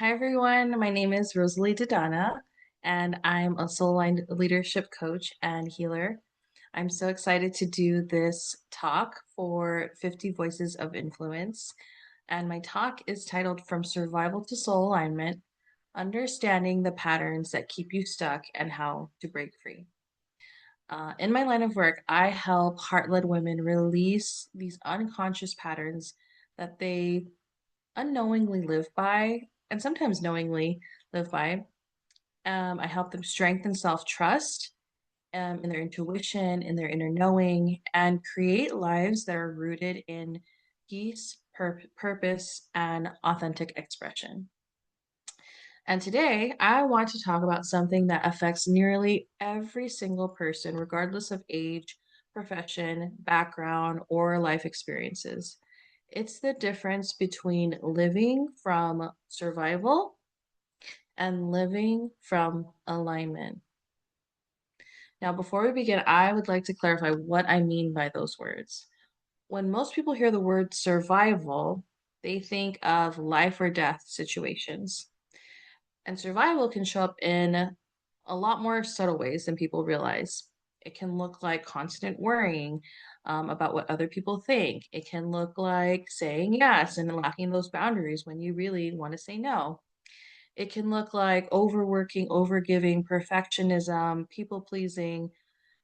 Hi, everyone. My name is Rosalie Didana, and I'm a soul aligned leadership coach and healer. I'm so excited to do this talk for 50 Voices of Influence. And my talk is titled From Survival to Soul Alignment: Understanding the Patterns That Keep You Stuck and How to Break Free. In my line of work, I help heart led women release these unconscious patterns that they unknowingly live by, and sometimes knowingly live by. I help them strengthen self trust in their intuition, in their inner knowing, and create lives that are rooted in peace, purpose, and authentic expression. And today, I want to talk about something that affects nearly every single person, regardless of age, profession, background, or life experiences. It's the difference between living from survival and living from alignment. Now, before we begin, I would like to clarify what I mean by those words. When most people hear the word survival, they think of life or death situations. And survival can show up in a lot more subtle ways than people realize. It can look like constant worrying about what other people think. It can look like saying yes and lacking those boundaries when you really want to say no. It can look like overworking, overgiving, perfectionism, people pleasing,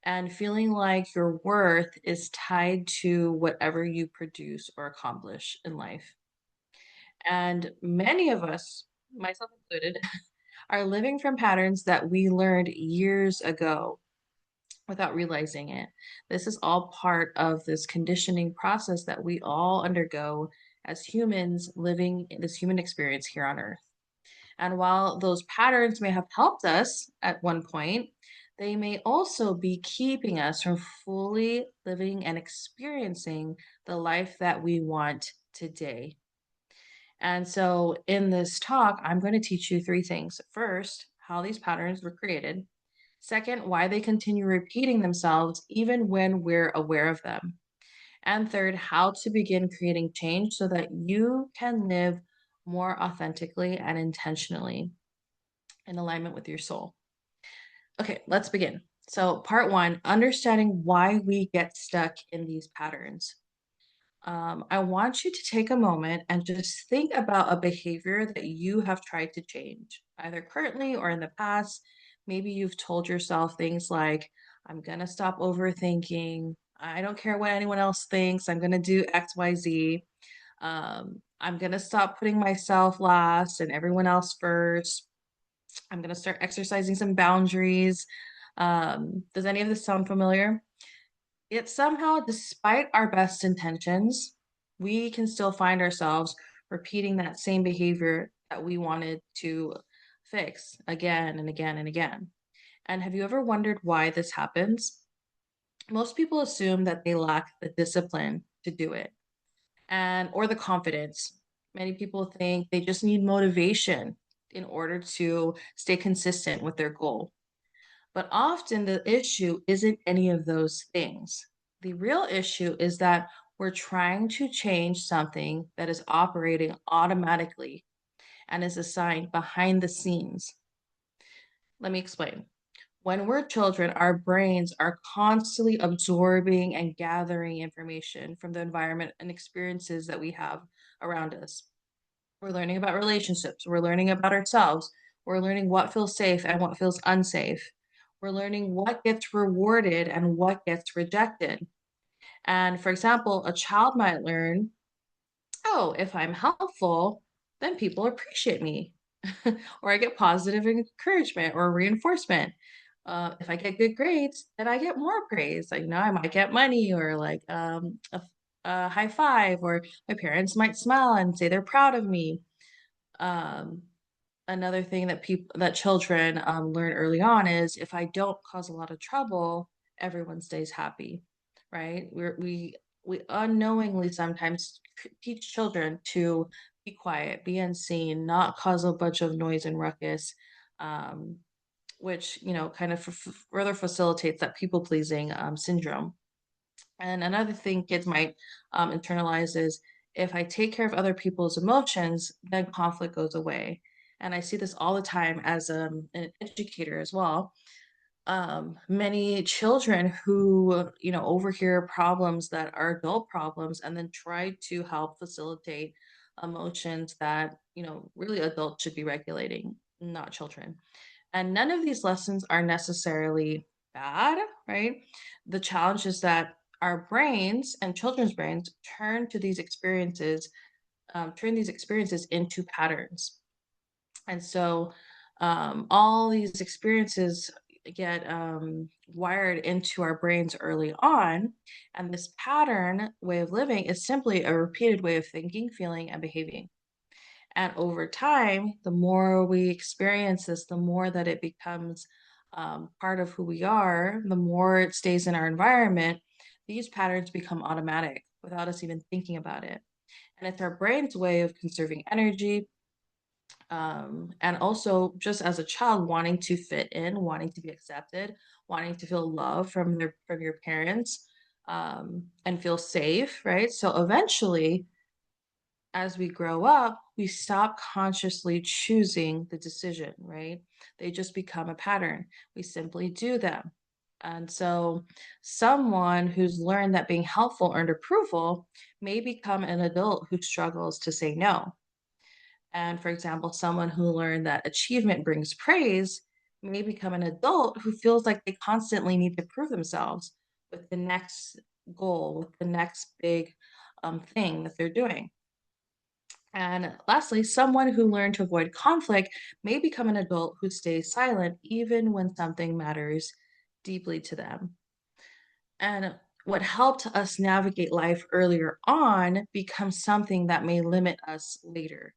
and feeling like your worth is tied to whatever you produce or accomplish in life. And many of us, myself included, are living from patterns that we learned years ago without realizing it. This is all part of this conditioning process that we all undergo as humans living this human experience here on earth. And while those patterns may have helped us at one point, they may also be keeping us from fully living and experiencing the life that we want today. And so, in this talk, I'm going to teach you three things. First, how these patterns were created. Second, why they continue repeating themselves even when we're aware of them. And third, how to begin creating change so that you can live more authentically and intentionally in alignment with your soul. Okay, let's begin. So, part one, understanding why we get stuck in these patterns. I want you to take a moment and just think about a behavior that you have tried to change, either currently or in the past. Maybe you've told yourself things like, I'm going to stop overthinking. I don't care what anyone else thinks. I'm going to do XYZ. I'm going to stop putting myself last and everyone else first. I'm going to start exercising some boundaries. Does any of this sound familiar? Yet somehow, despite our best intentions, we can still find ourselves repeating that same behavior that we wanted to fix again and again and again. And have you ever wondered why this happens? Most people assume that they lack the discipline to do it and or the confidence. Many people think they just need motivation in order to stay consistent with their goal. But often the issue isn't any of those things. The real issue is that we're trying to change something that is operating automatically and is assigned behind the scenes. Let me explain. When we're children, our brains are constantly absorbing and gathering information from the environment and experiences that we have around us. We're learning about relationships. We're learning about ourselves. We're learning what feels safe and what feels unsafe. We're learning what gets rewarded and what gets rejected. And for example, a child might learn, oh, if I'm helpful, then people appreciate me, or I get positive encouragement or reinforcement. If I get good grades, then I get more praise. Like, I might get money or like a high five, or my parents might smile and say they're proud of me. Um, Another thing that children learn early on is if I don't cause a lot of trouble, everyone stays happy, right? We unknowingly sometimes teach children to be quiet, be unseen, not cause a bunch of noise and ruckus, um, which kind of further facilitates that people pleasing syndrome. And another thing kids might internalize is if I take care of other people's emotions, then conflict goes away. and I see this all the time as an educator as well. Many children who, overhear problems that are adult problems and then try to help facilitate emotions that, really adults should be regulating, not children. And none of these lessons are necessarily bad, right? The challenge is that our brains and children's brains turn these experiences into patterns. And so all these experiences get wired into our brains early on. And this pattern way of living is simply a repeated way of thinking, feeling, and behaving. And over time, the more we experience this, the more that it becomes part of who we are, the more it stays in our environment, these patterns become automatic without us even thinking about it. And it's our brain's way of conserving energy, and also just as a child wanting to fit in, wanting to be accepted, wanting to feel love from your parents, and feel safe, right? So eventually, as we grow up, we stop consciously choosing the decision, right? They just become a pattern. We simply do them. And so, someone who's learned that being helpful earned approval may become an adult who struggles to say no. And for example, someone who learned that achievement brings praise may become an adult who feels like they constantly need to prove themselves with the next goal, with the next big thing that they're doing. And lastly, someone who learned to avoid conflict may become an adult who stays silent even when something matters deeply to them. And what helped us navigate life earlier on becomes something that may limit us later.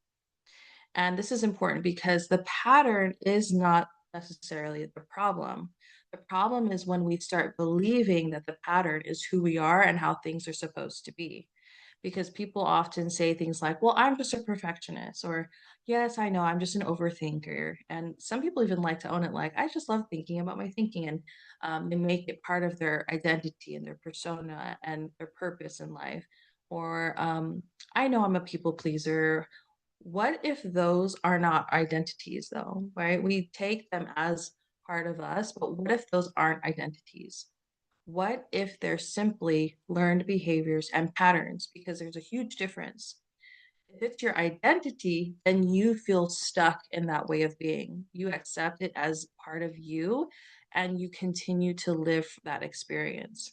And this is important because the pattern is not necessarily the problem. The problem is when we start believing that the pattern is who we are and how things are supposed to be. Because people often say things like, well, I'm just a perfectionist, or yes, I know, I'm just an overthinker. And some people even like to own it like, I just love thinking about my thinking. And they make it part of their identity and their persona and their purpose in life. Or I know I'm a people pleaser. What if those are not identities, though, right? We take them as part of us, but what if those aren't identities? What if they're simply learned behaviors and patterns? Because there's a huge difference. If it's your identity, then you feel stuck in that way of being. You accept it as part of you and you continue to live that experience.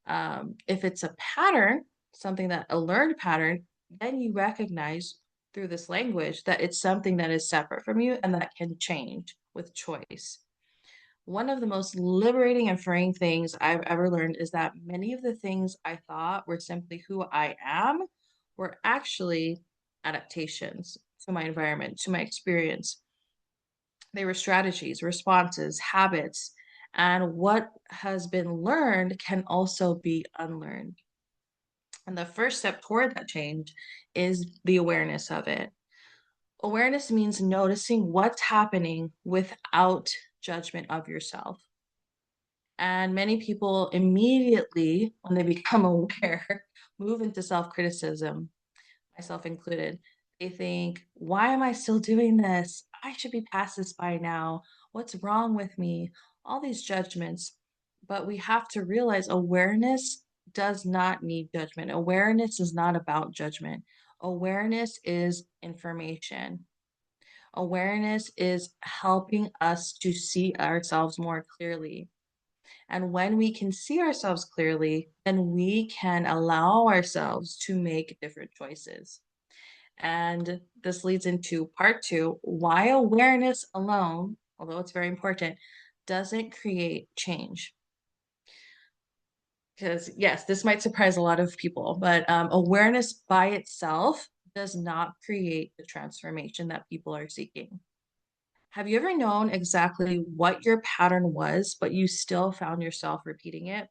If it's a pattern, something that a learned pattern, then you recognize through this language that it's something that is separate from you and that can change with choice. One of the most liberating and freeing things I've ever learned is that many of the things I thought were simply who I am were actually adaptations to my environment, to my experience. They were strategies, responses, habits, and what has been learned can also be unlearned. And the first step toward that change is the awareness of it. Awareness means noticing what's happening without judgment of yourself. And many people immediately, when they become aware, move into self criticism, myself included. They think, why am I still doing this? I should be past this by now. What's wrong with me? All these judgments. But we have to realize awareness does not need judgment. Awareness is not about judgment. Awareness is information. Awareness is helping us to see ourselves more clearly. And when we can see ourselves clearly, then we can allow ourselves to make different choices. And this leads into part two, why awareness alone, although it's very important, doesn't create change. Because, yes, this might surprise a lot of people, but awareness by itself does not create the transformation that people are seeking. Have you ever known exactly what your pattern was, but you still found yourself repeating it?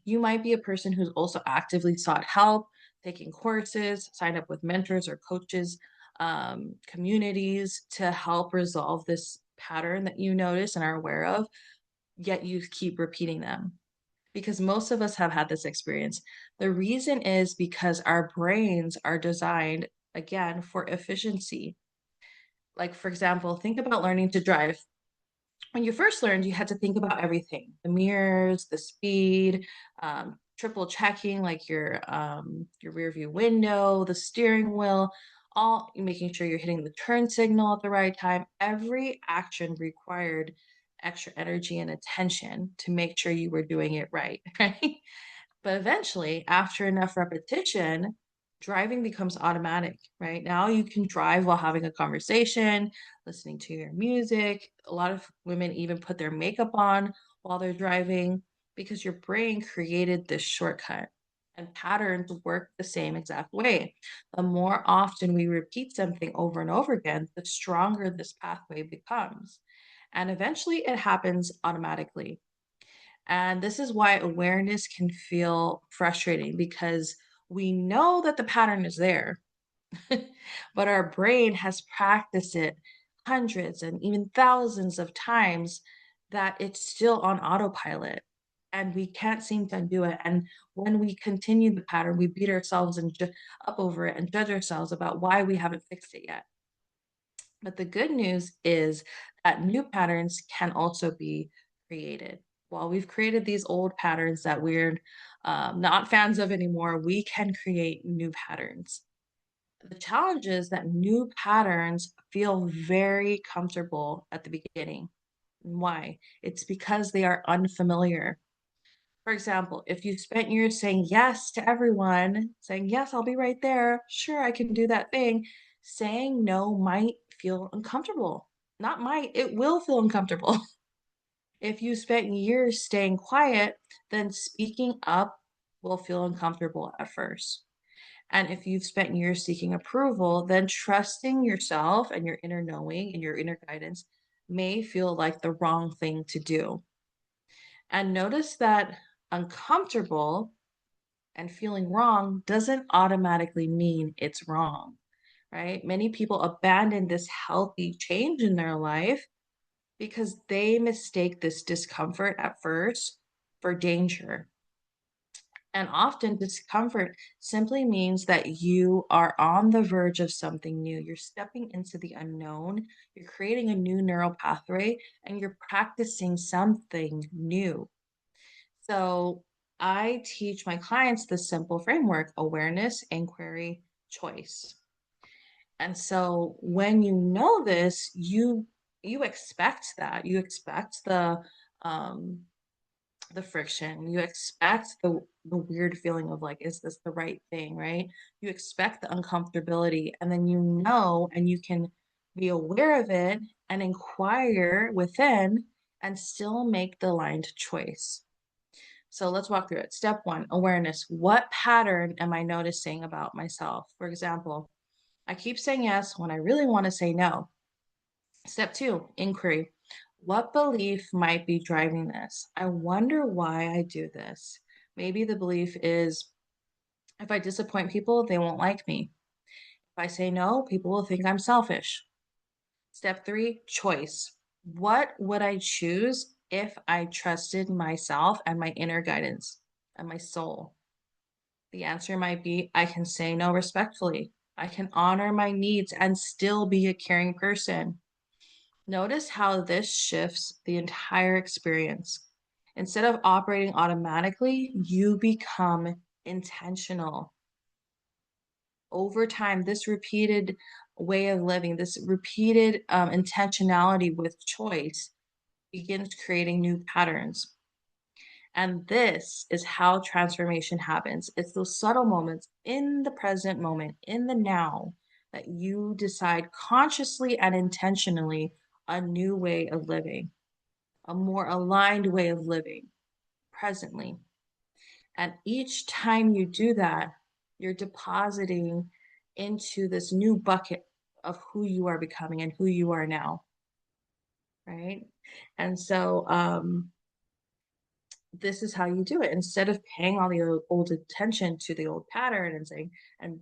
You might be a person who's also actively sought help, taking courses, signed up with mentors or coaches, communities to help resolve this pattern that you notice and are aware of, yet you keep repeating them. Because most of us have had this experience. The reason is because our brains are designed, again, for efficiency. Like, for example, think about learning to drive. When you first learned, you had to think about everything: the mirrors, the speed, triple checking like your rear view window, the steering wheel, all making sure you're hitting the turn signal at the right time. Every action required extra energy and attention to make sure you were doing it right, right? But eventually, after enough repetition, driving becomes automatic, right? Now you can drive while having a conversation, listening to your music. A lot of women even put their makeup on while they're driving because your brain created this shortcut. And patterns work the same exact way. The more often we repeat something over and over again, the stronger this pathway becomes. And eventually it happens automatically. And this is why awareness can feel frustrating because we know that the pattern is there, but our brain has practiced it hundreds and even thousands of times that it's still on autopilot and we can't seem to undo it. And when we continue the pattern, we beat ourselves up over it and judge ourselves about why we haven't fixed it yet. But the good news is that new patterns can also be created. While we've created these old patterns that we're not fans of anymore, we can create new patterns. The challenge is that new patterns feel very comfortable at the beginning. Why? It's because they are unfamiliar. For example, if you spent years saying yes to everyone, saying, yes, I'll be right there. Sure, I can do that thing. Saying no might feel uncomfortable. Not might, it will feel uncomfortable. If you spent years staying quiet, then speaking up will feel uncomfortable at first. And if you've spent years seeking approval, then trusting yourself and your inner knowing and your inner guidance may feel like the wrong thing to do. And notice that uncomfortable and feeling wrong doesn't automatically mean it's wrong, right? Many people abandon this healthy change in their life because they mistake this discomfort at first for danger. And often discomfort simply means that you are on the verge of something new. You're stepping into the unknown, you're creating a new neural pathway, and you're practicing something new. So I teach my clients this simple framework: awareness, inquiry, choice. And so when you know this, you expect that. You expect um the friction. You expect the weird feeling of like, is this the right thing, right? You expect the uncomfortability, and then you know, and you can be aware of it and inquire within and still make the aligned choice. So let's walk through it. Step one, awareness. What pattern am I noticing about myself? For example, I keep saying yes when I really want to say no. Step two, inquiry. What belief might be driving this? I wonder why I do this. Maybe the belief is if I disappoint people, they won't like me. If I say no, people will think I'm selfish. Step three, choice. What would I choose if I trusted myself and my inner guidance and my soul? The answer might be I can say no respectfully. I can honor my needs and still be a caring person. Notice how this shifts the entire experience. Instead of operating automatically, you become intentional. Over time, this repeated way of living, this repeated intentionality with choice begins creating new patterns. And this is how transformation happens. It's those subtle moments in the present moment, in the now, that you decide consciously and intentionally a new way of living, a more aligned way of living presently. And each time you do that, you're depositing into this new bucket of who you are becoming and who you are now, right? And so, this is how you do it. Instead of paying all the old attention to the old pattern and saying, and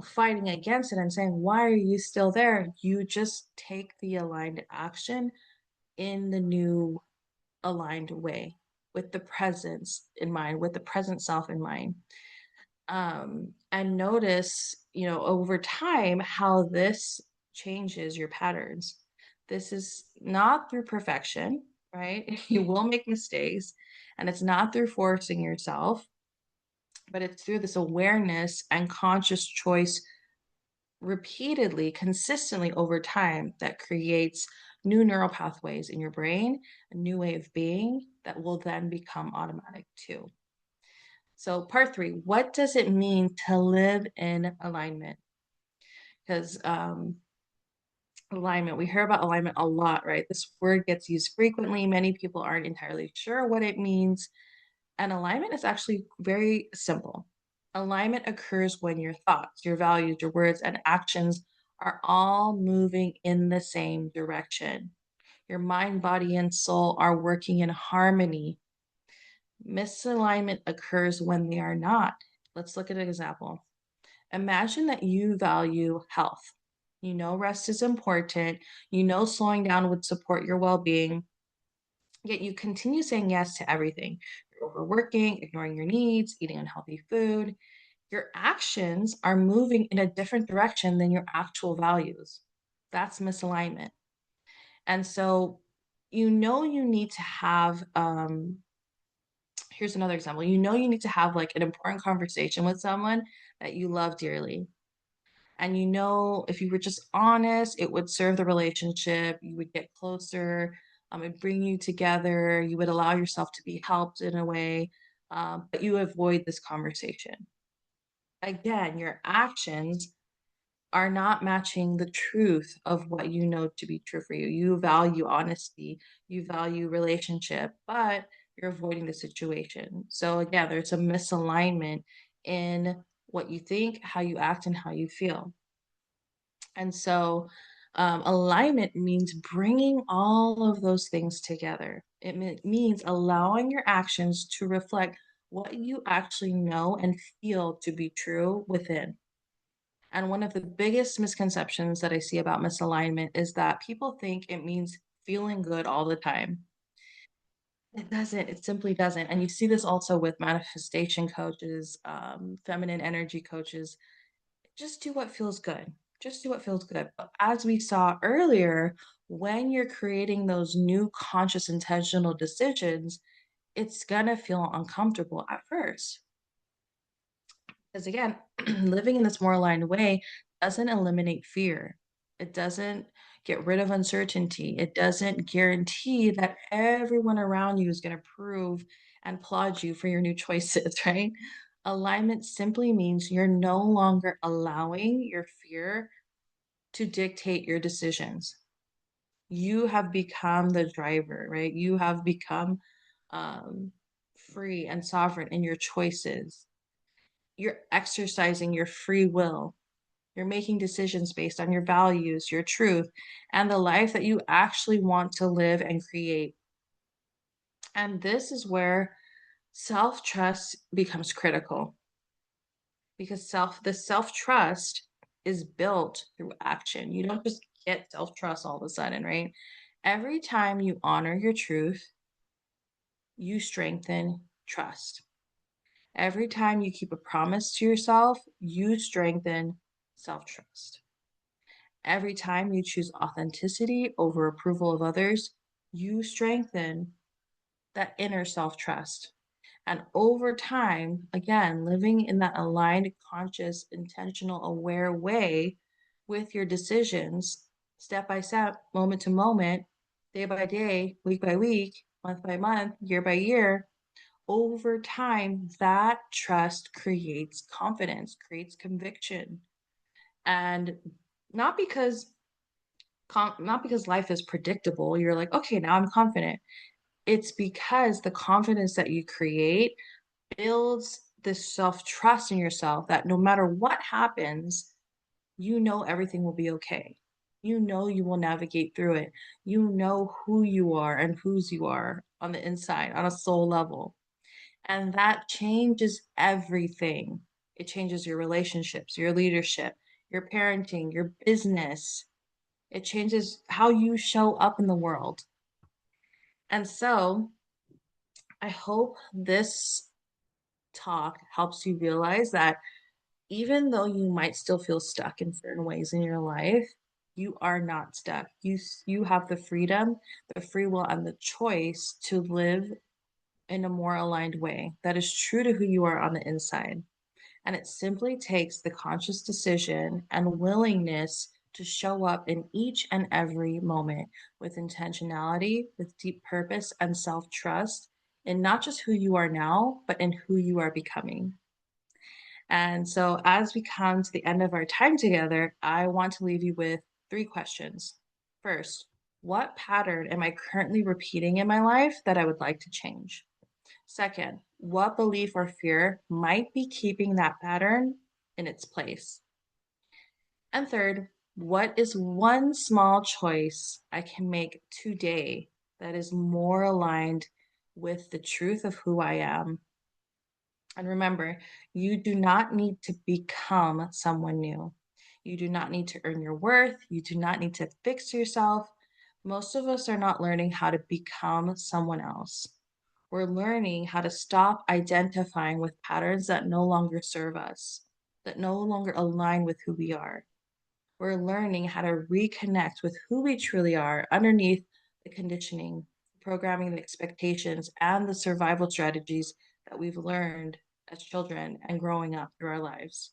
fighting against it and saying, why are you still there? You just take the aligned action in the new aligned way with the presence in mind, with the present self in mind. And notice, over time, how this changes your patterns. This is not through perfection, right? You will make mistakes, and it's not through forcing yourself, but it's through this awareness and conscious choice repeatedly, consistently over time that creates new neural pathways in your brain, a new way of being that will then become automatic too. So, part three, what does it mean to live in alignment? Because alignment, we hear about alignment a lot, right? This word gets used frequently. Many people aren't entirely sure what it means. And alignment is actually very simple. Alignment occurs when your thoughts, your values, your words, and actions are all moving in the same direction. Your mind, body, and soul are working in harmony. Misalignment occurs when they are not. Let's look at an example. Imagine that you value health. You know, rest is important. You know, slowing down would support your well being. Yet you continue saying yes to everything. You're overworking, ignoring your needs, eating unhealthy food. Your actions are moving in a different direction than your actual values. That's misalignment. And so, you know, you need to have, here's another example. You know, you need to have like an important conversation with someone that you love dearly. And you know, if you were just honest, it would serve the relationship. You would get closer. It'd bring you together. You would allow yourself to be helped in a way, but you avoid this conversation. Again, your actions are not matching the truth of what you know to be true for you. You value honesty, you value relationship, but you're avoiding the situation. So, again, there's a misalignment in what you think, how you act, and how you feel. And so, alignment means bringing all of those things together. Means allowing your actions to reflect what you actually know and feel to be true within. And one of the biggest misconceptions that I see about misalignment is that people think it means feeling good all the time. It doesn't, it simply doesn't. And you see this also with manifestation coaches, feminine energy coaches. Just do what feels good. Just do what feels good. But as we saw earlier, when you're creating those new conscious intentional decisions, it's going to feel uncomfortable at first. Because again, living in this more aligned way doesn't eliminate fear. It doesn't get rid of uncertainty. It doesn't guarantee that everyone around you is going to approve and applaud you for your new choices, right? Alignment simply means you're no longer allowing your fear to dictate your decisions. You have become the driver, right? You have become um, free and sovereign in your choices. You're exercising your free will. You're making decisions based on your values, your truth, and the life that you actually want to live and create. And this is where self trust becomes critical because self trust is built through action. You don't just get self trust all of a sudden, right? Every time you honor your truth, you strengthen trust. Every time you keep a promise to yourself, you strengthen self trust. Every time you choose authenticity over approval of others, you strengthen that inner self trust. And over time, again, living in that aligned, conscious, intentional, aware way with your decisions, step by step, moment to moment, day by day, week by week, month by month, year by year, over time, that trust creates confidence, creates conviction. And not because not because life is predictable, you're like, okay, now I'm confident. It's because the confidence that you create builds this self trust in yourself that no matter what happens, you know everything will be okay. You know you will navigate through it. You know who you are and whose you are on the inside, on a soul level. And that changes everything. It changes your relationships, your leadership, your parenting, your business. It changes how you show up in the world. And so I hope this talk helps you realize that even though you might still feel stuck in certain ways in your life, You are not stuck. You have the freedom, the free will, and the choice to live in a more aligned way that is true to who you are on the inside. And it simply takes the conscious decision and willingness to show up in each and every moment with intentionality, with deep purpose and self trust, in not just who you are now, but in who you are becoming. And so, as we come to the end of our time together, I want to leave you with three questions. First, what pattern am I currently repeating in my life that I would like to change? Second, what belief or fear might be keeping that pattern in its place? And third, what is one small choice I can make today that is more aligned with the truth of who I am? And remember, you do not need to become someone new. You do not need to earn your worth. You do not need to fix yourself. Most of us are not learning how to become someone else. We're learning how to stop identifying with patterns that no longer serve us, that no longer align with who we are. We're learning how to reconnect with who we truly are underneath the conditioning, programming, the expectations, and the survival strategies that we've learned as children and growing up through our lives.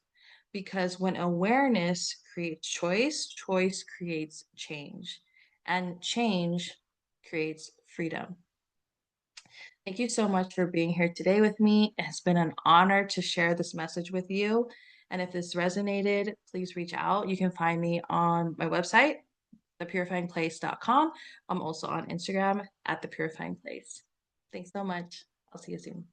Because when awareness creates choice, choice creates change, and change creates freedom. Thank you so much for being here today with me. It's been an honor to share this message with you. And if this resonated, please reach out. You can find me on my website, thepurifyingplace.com. I'm also on Instagram at thepurifyingplace. Thanks so much. I'll see you soon.